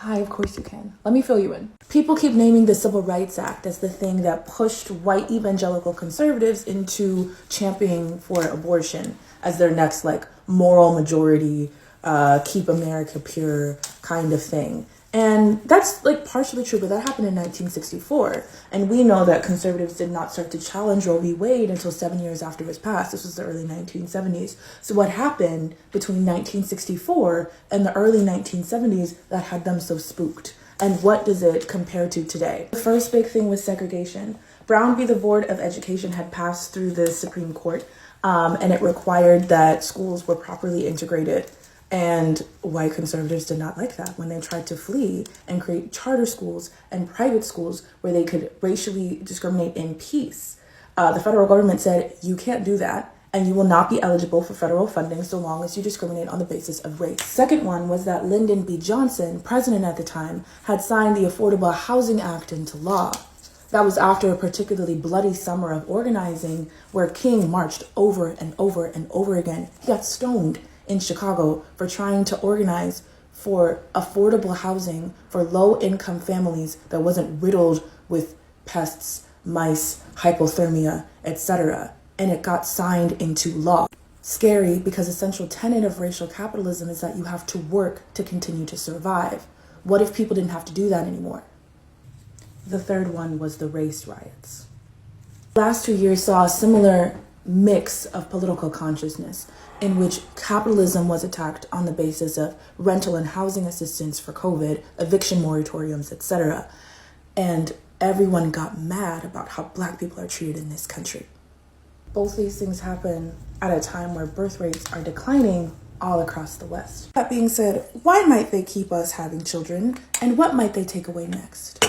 Hi, of course you can. Let me fill you in. People keep naming the Civil Rights Act as the thing that pushed white evangelical conservatives into championing for abortion as their next, moral majority, keep America pure kind of thing. And that's, partially true, but that happened in 1964. And we know that conservatives did not start to challenge Roe v. Wade until 7 years after it was passed. This was the early 1970s. So what happened between 1964 and the early 1970s that had them so spooked? And what does it compare to today? The first big thing was segregation. Brown v. the Board of Education had passed through the Supreme Court, and it required that schools were properly integrated. And white conservatives did not like that when they tried to flee and create charter schools and private schools where they could racially discriminate in peace. The federal government said, you can't do that, and you will not be eligible for federal funding so long as you discriminate on the basis of race. Second one was that Lyndon B. Johnson, president at the time, had signed the Affordable Housing Act into law. That was after a particularly bloody summer of organizing where King marched over and over and over again. He got stoned in Chicago for trying to organize for affordable housing for low-income families that wasn't riddled with pests, mice, hypothermia, etc. And it got signed into law. Scary because a central tenet of racial capitalism is that you have to work to continue to survive. What if people didn't have to do that anymore? The third one was the race riots. The last 2 years saw a similar mix of political consciousness in which capitalism was attacked on the basis of rental and housing assistance for COVID, eviction moratoriums, etc. And everyone got mad about how Black people are treated in this country. Both these things happen at a time where birth rates are declining all across the West. That being said, why might they keep us having children, and what might they take away next?